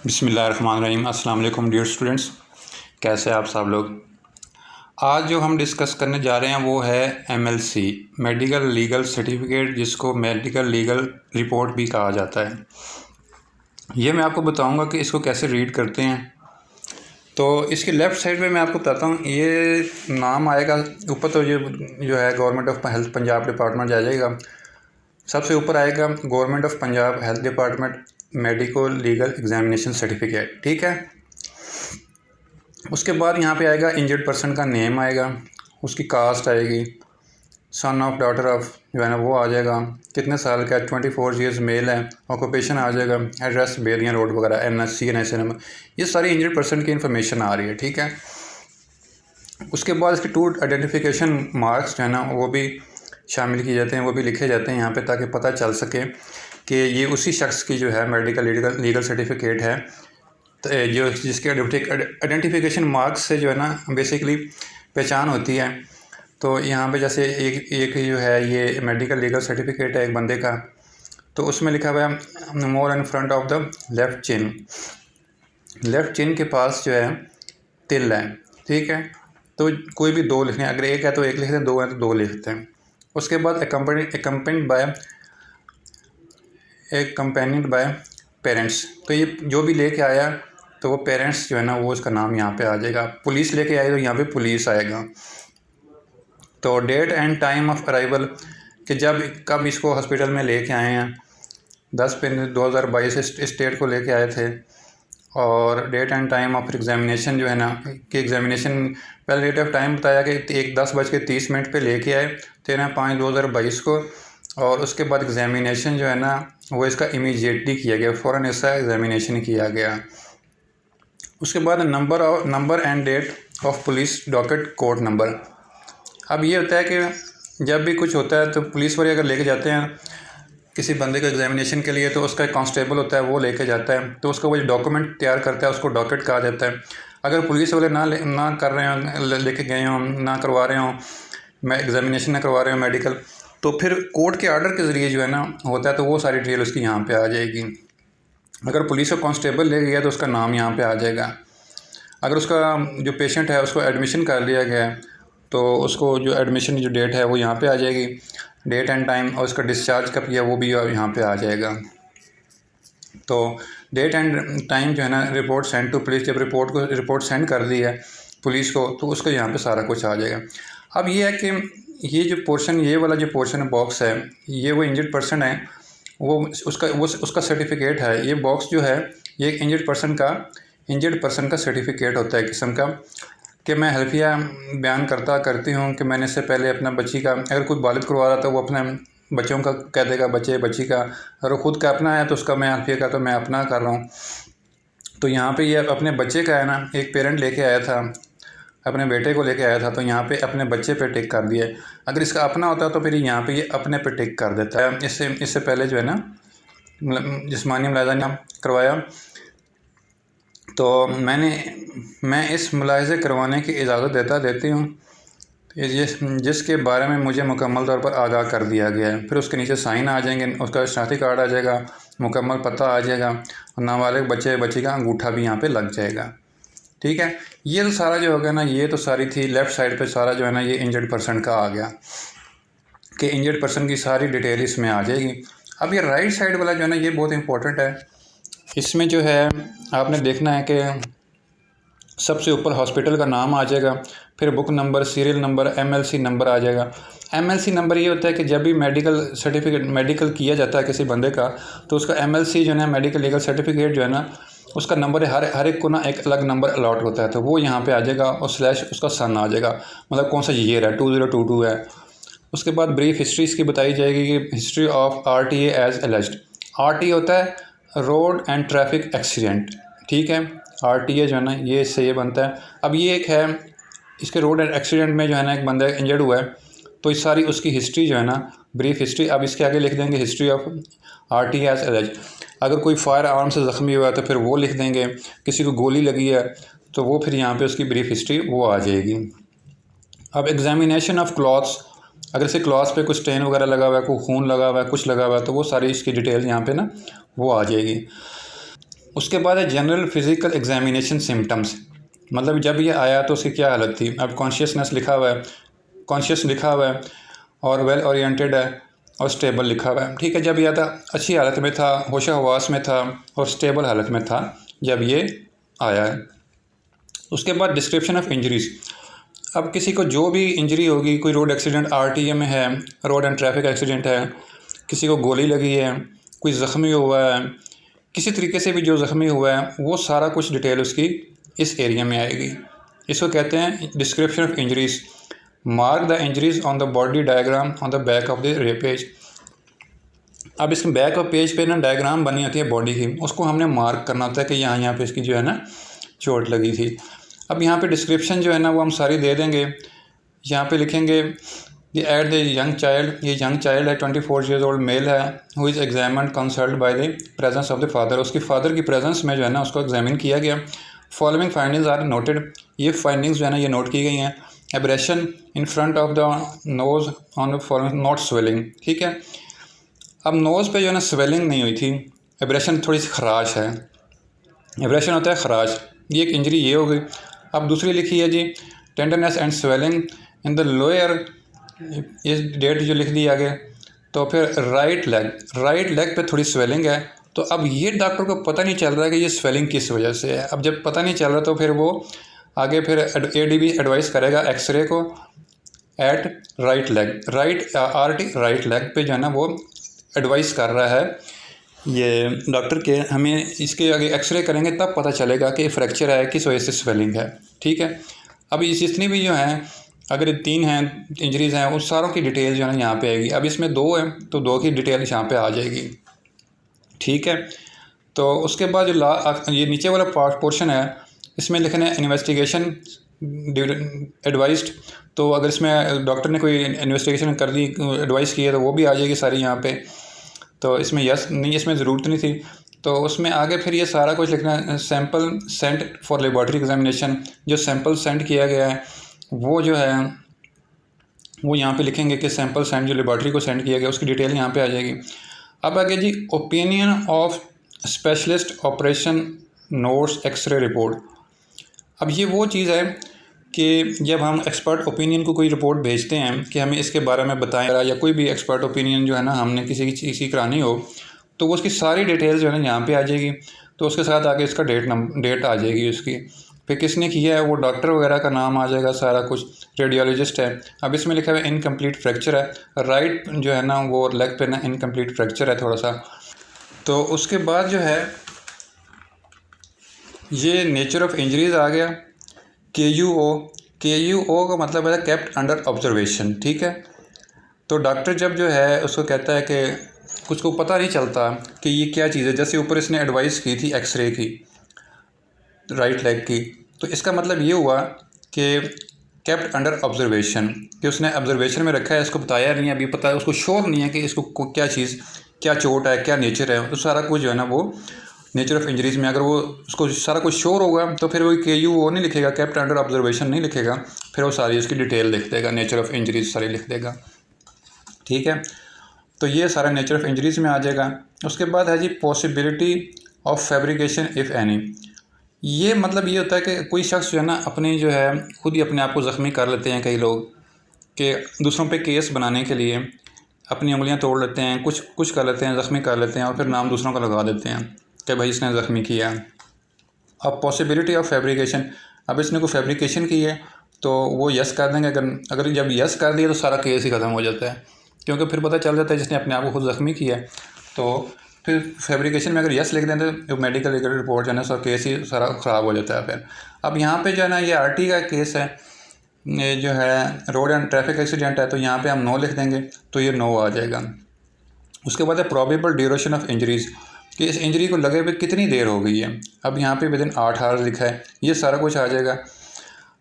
बिस्मिल्लाहिर्रहमानिर्रहीम। अस्सलाम वालेकुम डियर स्टूडेंट्स, कैसे हैं आप सब लोग। आज जो हम डिस्कस करने जा रहे हैं वो है एमएलसी, मेडिकल लीगल सर्टिफिकेट, जिसको मेडिकल लीगल रिपोर्ट भी कहा जाता है। ये मैं आपको बताऊंगा कि इसको कैसे रीड करते हैं। तो इसके लेफ़्ट साइड पे मैं आपको बताता हूँ, ये नाम आएगा ऊपर, तो ये जो है government of health Punjab department आ जाएगा। सबसे ऊपर आएगा government of Punjab health department medical legal examination certificate, ठीक है। उसके बाद यहाँ पे आएगा इंजर्ड पर्सन का नेम आएगा, उसकी कास्ट आएगी, सन ऑफ डॉटर ऑफ जो है ना वो आ जाएगा, कितने साल का है, 24 ईयर्स मेल है, ऑक्यूपेशन आ जाएगा, एड्रेस बेरियन रोड वगैरह, NSC NSC नंबर, ये सारी इंजर्ड पर्सन की इन्फॉर्मेशन आ रही है, ठीक है। उसके बाद इसके 2 आइडेंटिफिकेशन मार्क्स जो है ना वो भी शामिल किए जाते हैं, वो भी लिखे जाते हैं यहाँ पे, ताकि पता चल सके कि ये उसी शख्स की जो है मेडिकल लीगल सर्टिफिकेट है, तो जो जिसके आइडेंटिफिकेशन मार्क्स से जो है ना बेसिकली पहचान होती है। तो यहाँ पे जैसे एक जो है ये मेडिकल लीगल सर्टिफिकेट है एक बंदे का, तो उसमें लिखा हुआ है more in front of the left chin, left chin के पास जो है तिल है, ठीक है। तो कोई भी 2 लिखने, अगर एक है तो एक लिखते हैं, 2 है तो 2 लिखते हैं। उसके बाद एक्कम्पेनिड बाय पेरेंट्स, तो ये जो भी लेके आया तो वो पेरेंट्स जो है ना वो उसका नाम यहाँ पे आ जाएगा। पुलिस लेके आई तो यहाँ पे पुलिस आएगा। तो date and time of arrival, कि कब इसको हॉस्पिटल में लेके आए हैं, 10/3/2022 इस डेट को लेके आए थे। और date and time of examination जो है ना कि एग्जामिनेशन, पहले डेट ऑफ टाइम बताया कि 10:30 पे लेके आए 13/5/2022 को, और उसके बाद एग्जामिनेशन जो है ना वो इसका इमीडिएटली किया गया, फ़ौरन इसका एग्जामिनेशन किया गया। उसके बाद number and date of police docket code number. अब ये होता है कि जब भी कुछ होता है तो पुलिस वाले अगर लेके जाते हैं किसी बंदे को एग्जामिनेशन के लिए, तो उसका एक कांस्टेबल होता है वो लेके जाता है, तो उसका वो जो डॉक्यूमेंट तैयार करता है उसको डॉकेट कहा जाता है। अगर पुलिस वाले ना कर रहे हों, लेके गए हों, ना करवा रहे हों, मैं एग्जामिनेशन ना करवा रहे हो मेडिकल, तो फिर कोर्ट के आर्डर के ज़रिए जो है ना होता है, तो वो सारी डिटेल उसकी यहाँ पे आ जाएगी। अगर पुलिस का कांस्टेबल ले गया तो उसका नाम यहाँ पे आ जाएगा। अगर उसका जो पेशेंट है उसको एडमिशन कर लिया गया है तो उसको जो एडमिशन जो डेट है वो यहाँ पे आ जाएगी, डेट एंड टाइम, और उसका डिस्चार्ज कब किया वो भी यहाँ पे आ जाएगा। तो डेट एंड टाइम जो है ना रिपोर्ट सेंड टू पुलिस, जब रिपोर्ट सेंड कर दी है पुलिस को तो उसको यहाँ पे सारा कुछ आ जाएगा। अब ये है कि ये जो पोर्शन, ये वाला जो पोर्शन बॉक्स है, ये वो इंजर्ड पर्सन है, वो उसका सर्टिफिकेट है। ये बॉक्स जो है ये एक इंजर्ड पर्सन का सर्टिफिकेट होता है किस्म का, कि मैं हल्फिया बयान करती हूँ कि मैंने इससे पहले अपना बच्ची का, अगर कोई बालिग करवा रहा था वो अपने बच्चों का कह देगा, बच्ची का, अगर वो ख़ुद का अपना है तो उसका मैं हल्फिया का तो मैं अपना कर रहा हूँ। तो यहाँ पे ये अपने बच्चे का है ना, एक पेरेंट लेके आया था, अपने बेटे को लेके आया था, तो यहाँ पे अपने बच्चे पे टिक कर दिया। अगर इसका अपना होता तो फिर यहाँ पे ये अपने पे टिक कर देता है। इससे पहले जो है ना जिस्मानी मुलाज़ा ने करवाया, तो मैं इस मुलाहिज़े करवाने की इजाज़त देती हूँ जिसके बारे में मुझे मुकम्मल तौर पर आगाह कर दिया गया है। फिर उसके नीचे साइन आ जाएंगे, उसका शनाख्ती कार्ड आ जाएगा, मुकम्मल पता आ जाएगा, और नाबालिग बच्ची का अंगूठा भी यहाँ पे लग जाएगा, ठीक है। ये तो सारा जो होगा ना, ये तो सारी थी लेफ़्ट साइड पे सारा जो है ना ये इंजर्ड पर्सन का आ गया, कि इंजर्ड पर्सन की सारी डिटेल इसमें आ जाएगी। अब ये राइट साइड वाला जो है ना ये बहुत इंपॉर्टेंट है। इसमें जो है आपने देखना है कि सबसे ऊपर हॉस्पिटल का नाम आ जाएगा, फिर book number, serial number, MLC number आ जाएगा। MLC नंबर ये होता है कि जब भी मेडिकल किया जाता है किसी बंदे का, तो उसका MLC जो है ना मेडिकल लीगल सर्टिफिकेट जो है ना उसका नंबर हर एक को ना एक अलग नंबर अलॉट होता है, तो वो यहाँ पे आ जाएगा, और स्लैश उसका सन आ जाएगा, मतलब कौन सा ईयर है, 2022 है। उसके बाद ब्रीफ हिस्ट्री इसकी बताई जाएगी कि history of RTA as alleged. RTA होता है रोड एंड ट्रैफिक एक्सीडेंट, ठीक है। RTA जो है ना ये इससे ये बनता है। अब ये एक है, इसके रोड एंड एक्सीडेंट में जो है ना एक बंदा इंजर्ड हुआ है, तो इस सारी उसकी हिस्ट्री जो है ना ब्रीफ हिस्ट्री, अब इसके आगे लिख देंगे history of RTA as alleged. अगर कोई फायर आर्म से ज़ख्मी हुआ है तो फिर वो लिख देंगे, किसी को गोली लगी है तो वो फिर यहाँ पे उसकी ब्रीफ हिस्ट्री वो आ जाएगी। अब एग्जामिनेशन ऑफ क्लॉथ्स, अगर इसे क्लॉथ्स पे कुछ स्टेन वगैरह लगा हुआ है, कोई खून लगा हुआ है, कुछ लगा हुआ है, तो वो सारी इसकी डिटेल यहाँ पे ना वो आ जाएगी। उसके बाद है जनरल फिज़िकल एग्जामिनेशन सिम्टम्स, मतलब जब ये आया तो उसकी क्या हालत थी। अब कॉन्शियसनेस लिखा हुआ है, कॉन्शियस लिखा हुआ है और वेल ओरिएंटेड है और स्टेबल लिखा हुआ है। ठीक है, जब यह था अच्छी हालत में था, होशो हवास में था और स्टेबल हालत में था जब ये आया है। उसके बाद डिस्क्रिप्शन ऑफ इंजरीज़। अब किसी को जो भी इंजरी होगी, कोई रोड एक्सीडेंट आरटीए में है, रोड एंड ट्रैफिक एक्सीडेंट है, किसी को गोली लगी है, कोई ज़ख्मी हुआ है, किसी तरीके से भी जो ज़ख्मी हुआ है, वो सारा कुछ डिटेल उसकी इस एरिया में आएगी। इसको कहते हैं description of injuries. Mark the injuries on the body diagram on the back of the page. अब इसके बैक ऑफ पेज पे ना डायग्राम बनी होती है बॉडी की, उसको हमने मार्क करना होता है कि यहाँ पे इसकी जो है ना चोट लगी थी। अब यहाँ पे डिस्क्रिप्शन जो है ना वो हम सारी दे देंगे। यहाँ पे लिखेंगे the at the young child, ये यंग चाइल्ड है, 24 ईयर्स ओल्ड मेल है, who is examined consult by the presence of the father. उसकी फादर की प्रेजेंस में जो है ना उसको एग्जामिन किया गया। फॉलोइंग फाइंडिंग्स आर नोटेड, ये फाइंडिंग्स जो है ना ये नोट की गई हैं। Abrasion in front of the nose on the following, not swelling. ठीक है, अब नोज़ पे जो है ना स्वेलिंग नहीं हुई थी, एब्रेशन थोड़ी सी खराश है, एब्रेशन होता है खराश, ये एक इंजरी ये हो गई। अब दूसरी लिखी है जी tenderness and swelling in the lower, ये डेट जो लिख दी आगे। तो फिर राइट लेग पे थोड़ी स्वेलिंग है। तो अब ये डॉक्टर को पता नहीं चल रहा है कि ये स्वेलिंग किस वजह से है। अब जब पता नहीं चल रहा तो फिर वो आगे फिर एडीबी एडवाइस करेगा एक्सरे को at right leg, right leg पे जो है ना वो एडवाइस कर रहा है ये डॉक्टर के। हमें इसके आगे एक्सरे करेंगे तब पता चलेगा कि फ्रैक्चर है, किस वजह से स्वेलिंग है। ठीक है, अब इस जितनी भी जो हैं, अगर 3 हैं इंजरीज़ हैं, उस सारों की डिटेल जो है ना यहाँ पे आएगी। अब इसमें 2 है तो 2 की डिटेल यहाँ पे आ जाएगी। ठीक है, तो उसके बाद जो ये नीचे वाला पोर्शन है इसमें लिखना है इन्वेस्टिगेशन एडवाइस्ड। तो अगर इसमें डॉक्टर ने कोई इन्वेस्टिगेशन कर दी, एडवाइस की है, तो वो भी आ जाएगी सारी यहाँ पे। तो इसमें यस नहीं, इसमें ज़रूरत नहीं थी। तो उसमें आगे फिर ये सारा कुछ लिखना है। Sample sent for laboratory examination, जो सैंपल सेंड किया गया है वो जो है वो यहाँ पे लिखेंगे कि सैंपल सेंड जो लेबॉर्ट्री को सेंड किया गया उसकी डिटेल यहाँ पे आ जाएगी। अब आगे जी opinion of specialist operation notes x-ray report. अब ये वो चीज़ है कि जब हम एक्सपर्ट ओपिनियन को कोई रिपोर्ट भेजते हैं कि हमें इसके बारे में बताएं, या कोई भी एक्सपर्ट ओपिनियन जो है ना हमने किसी की चीज़ की करानी हो, तो वो उसकी सारी डिटेल्स जो है ना यहाँ पे आ जाएगी। तो उसके साथ आगे इसका डेट आ जाएगी उसकी, फिर किसने किया है वो डॉक्टर वगैरह का नाम आ जाएगा, सारा कुछ, रेडियोलॉजिस्ट है। अब इसमें लिखा हुआ है इनकम्प्लीट फ्रैक्चर है, राइट जो है ना वो लेग पे ना इनकम्प्लीट फ्रैक्चर है थोड़ा सा। तो उसके बाद जो है ये नेचर ऑफ इंजरीज़ आ गया। KUO का मतलब है केप्ट अंडर ऑब्जर्वेशन। ठीक है, तो डॉक्टर जब जो है उसको कहता है कि कुछ को पता नहीं चलता कि ये क्या चीज़ है, जैसे ऊपर इसने एडवाइस की थी एक्सरे की राइट लेग की, तो इसका मतलब ये हुआ कि केप्ट अंडर ऑब्जर्वेशन, कि उसने ऑब्जर्वेशन में रखा है, इसको बताया नहीं है, अभी पता है उसको श्योर नहीं है कि इसको क्या चीज़, क्या चोट है, क्या नेचर है। तो सारा कुछ जो है ना वो नेचर ऑफ इंजरीज़ में अगर वो उसको सारा कुछ श्योर होगा तो फिर वो KUO नहीं लिखेगा, केप्ट अंडर ऑब्जर्वेशन नहीं लिखेगा, फिर वो सारी उसकी डिटेल लिख देगा, नेचर ऑफ इंजरीज़ सारी लिख देगा। ठीक है, तो ये सारा नेचर ऑफ इंजरीज़ में आ जाएगा। उसके बाद है जी possibility of fabrication if any. ये मतलब ये होता है कि कोई शख्स जो है ना अपनी जो है खुद ही अपने आप को ज़ख्मी कर लेते हैं कई लोग, कि दूसरों पे केस बनाने के लिए अपनी उंगलियां तोड़ लेते हैं, कुछ कर लेते हैं, ज़ख्मी कर लेते हैं और फिर नाम दूसरों का लगा देते हैं कि भाई इसने ज़ख्मी किया। अब पॉसिबिलिटी ऑफ फैब्रिकेशन, अब इसने कोई फैब्रिकेशन की है तो वो यस कर देंगे। अगर जब यस कर दिया तो सारा केस ही ख़त्म हो जाता है, क्योंकि फिर पता चल जाता है जिसने अपने आप को खुद ज़ख्मी किया है। तो फिर फैब्रिकेशन में अगर यस लिख दें तो मेडिकल रिपोर्ट जो है ना सर केस ही सारा ख़राब हो जाता है। फिर अब यहाँ पे जो है ना ये RT का केस है, ये जो है रोड एंड ट्रैफिक एक्सीडेंट है, तो यहाँ पे हम नो लिख देंगे तो ये नो आ जाएगा। उसके बाद है प्रोबेबल ड्यूरेशन ऑफ इंजरीज़, कि इस इंजरी को लगे हुए कितनी देर हो गई है। अब यहाँ पे विदिन 8 आवर्स लिखा है, ये सारा कुछ आ जाएगा।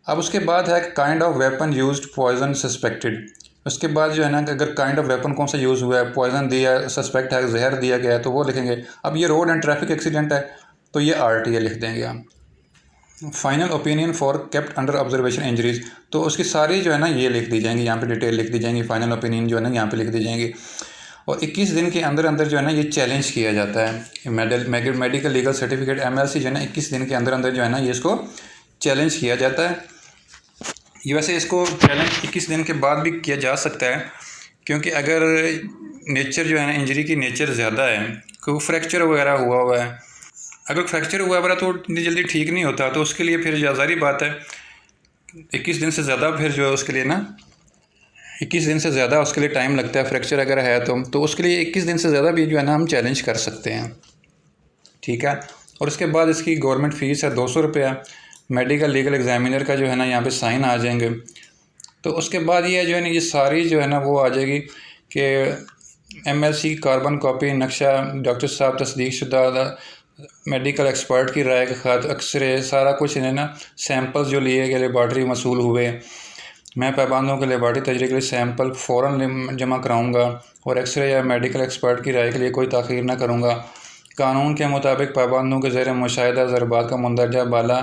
अब उसके बाद है kind of weapon used, poison suspected. उसके बाद जो है ना कि अगर काइंड ऑफ वेपन कौन सा यूज़ हुआ है, पॉइजन दिया, सस्पेक्ट है, जहर दिया गया है, तो वो लिखेंगे। अब ये रोड एंड ट्रैफिक एक्सीडेंट है तो ये RTA लिख देंगे हम। Final opinion for kept under observation injuries, तो उसकी सारी जो है ना ये लिख दी जाएंगी, यहाँ पे डिटेल लिख दी जाएंगी। फाइनल ओपिनियन जो है ना यहाँ पे लिख दी जाएंगी। और 21 दिन के अंदर अंदर जो है ना ये चैलेंज किया जाता है। मेडिकल लीगल सर्टिफिकेट MLC जो है ना 21 दिन के अंदर अंदर जो है ना ये इसको चैलेंज किया जाता है। ये वैसे इसको चैलेंज 21 दिन के बाद भी किया जा सकता है, क्योंकि अगर नेचर जो है ना इंजरी की नेचर ज़्यादा है, कोई फ्रैक्चर वगैरह हुआ है, अगर फ्रैक्चर हुआ है तो इतनी जल्दी ठीक नहीं होता, तो उसके लिए फिर ज़ाहिर बात है 21 दिन से ज़्यादा फिर जो है उसके लिए ना 21 दिन से ज़्यादा उसके लिए टाइम लगता है। फ्रैक्चर अगर है तो उसके लिए 21 दिन से ज़्यादा भी जो है ना हम चैलेंज कर सकते हैं, ठीक है। और उसके बाद इसकी गवर्नमेंट फ़ीस है 200 रुपया। मेडिकल लीगल एग्जामिनर का जो है ना यहाँ पे साइन आ जाएंगे। तो उसके बाद ये जो है ना ये सारी जो है ना वो आ जाएगी कि MLC कार्बन कॉपी, नक्शा, डॉक्टर साहब तस्दीक शुदा मेडिकल एक्सपर्ट की राय के खत, एक्सरे, सारा कुछ है ना, सैंपल्स जो लिए गए लेबॉर्ट्री मसूल हुए, मैं पाबंदों के लेबॉर्ट्री तजरीब के लिए सैंपल फ़ौरन जमा कराऊंगा और एक्सरे या मेडिकल एक्सपर्ट की राय के लिए कोई ताख़ीर न करूंगा। कानून के मुताबिक पाबंदों के ज़ेर मुशाहिदा ज़रबात का मंदरजा बाला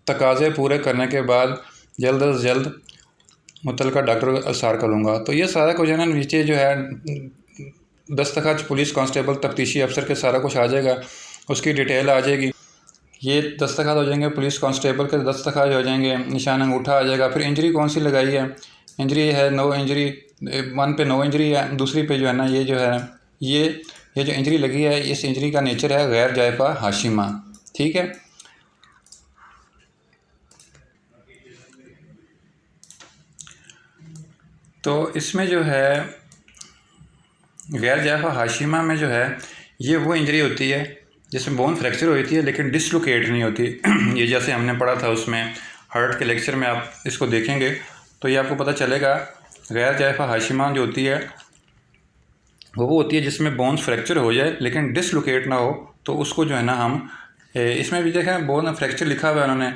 तकाज़े पूरे करने के बाद जल्द अज जल्द मुतलका डॉक्टर को अरसाल करूँगा। तो ये सारा कुछ है ना नीचे जो है दस्तखत पुलिस कांस्टेबल तफ्तीशी अफसर के सारा कुछ आ जाएगा, उसकी डिटेल आ जाएगी। ये दस्तखत हो जाएंगे पुलिस कांस्टेबल के, दस्तखत हो जाएंगे, निशान अंगूठा आ जाएगा। फिर इंजरी कौन सी लगाई है, इंजरी है नो इंजरी, 1 पे नो इंजरी है, दूसरी पे जो है ना ये जो है ये जो इंजरी लगी है इस इंजरी का नेचर है गैर जायफा हाशिमा, ठीक है। तो इसमें जो है गैर जायफा हाशिमा में जो है ये वो इंजरी होती है जिसमें बोन फ्रैक्चर होती है लेकिन डिसलोकेट नहीं होती। ये जैसे हमने पढ़ा था उसमें हार्ट के लेक्चर में, आप इसको देखेंगे तो ये आपको पता चलेगा। गैर जायफा हाशिमा जो होती है वो होती है जिसमें बोन्स फ्रैक्चर हो जाए लेकिन डिसलोकेट ना हो, तो उसको जो है ना हम इसमें भी देखें बोन फ्रैक्चर लिखा हुआ है उन्होंने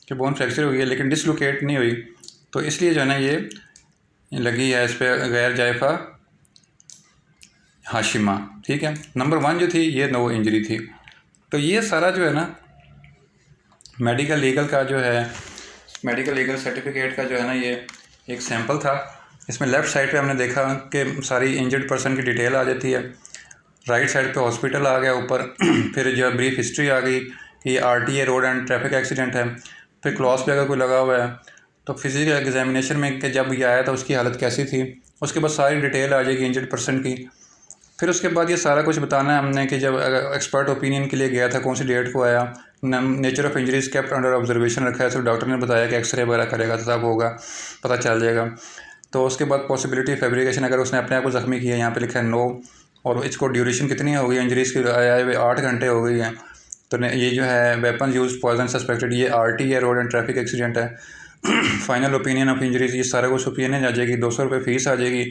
कि बोन फ्रैक्चर हुई है लेकिन डिसलोकेट नहीं हुई, तो इसलिए जो है ना ये लगी है इस पर गैर जायफा हाशिमा, ठीक है। नंबर 1 जो थी ये नो इंजरी थी। तो ये सारा जो है ना मेडिकल लीगल का जो है मेडिकल लीगल सर्टिफिकेट का जो है ना ये एक सैंपल था। इसमें लेफ़्ट साइड पे हमने देखा कि सारी इंजर्ड पर्सन की डिटेल आ जाती है, राइट साइड पे हॉस्पिटल आ गया ऊपर, फिर जो ब्रीफ हिस्ट्री आ गई कि ये RTA road and traffic accident है, फिर क्लॉस पे अगर कोई लगा हुआ है तो फिजिकल एग्जामिनेशन में कि जब ये आया था उसकी हालत कैसी थी, उसके बाद सारी डिटेल आ जाएगी इंजर्ड पर्सन की। फिर उसके बाद ये सारा कुछ बताना है हमने कि जब एक्सपर्ट ओपिनियन के लिए गया था कौन सी डेट को आया, nature of injuries kept under observation रखा है, तो डॉक्टर ने बताया कि एक्सरे वगैरह करेगा तो तब होगा, पता चल जाएगा। तो उसके बाद पॉसिबिलिटी फैब्रिकेशन, अगर उसने अपने आप को ज़ख्मी किया, यहाँ पे लिखा है नो, और इसको ड्यूरेशन कितनी हो गई इंजरीज की, आए हुए 8 घंटे हो गई है। तो ये जो है वेपन यूज पॉइजन सस्पेक्टेड, ये RTA road and traffic accident है। फाइनल ओपिनियन ऑफ इंजरीज, ये सारा कुछ ओपिनियन आ जाएगी, 200 रुपये फ़ीस आ जाएगी।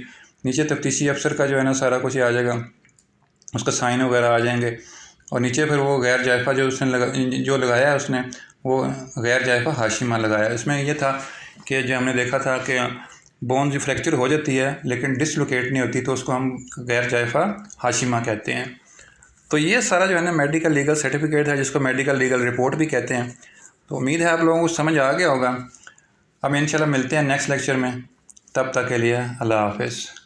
नीचे तफ्तीशी अफसर का जो है ना सारा कुछ आ जाएगा, उसका साइन वगैरह आ जाएंगे, और नीचे फिर वो गैर जायफा जो उसने जो लगाया है उसने वो गैर जायफा हाशिमा लगाया। इसमें यह था कि जो हमने देखा था कि बोन जो फ्रैक्चर हो जाती है लेकिन डिसलोकेट नहीं होती, तो उसको हम गैर जायफा हाशिमा कहते हैं। तो ये सारा जो है ना मेडिकल लीगल सर्टिफिकेट है, जिसको मेडिकल लीगल रिपोर्ट भी कहते हैं। तो उम्मीद है आप लोगों को समझ आ गया होगा। अब इंशाल्लाह मिलते हैं नेक्स्ट लेक्चर में, तब तक के लिए अल्लाह हाफ़िज़।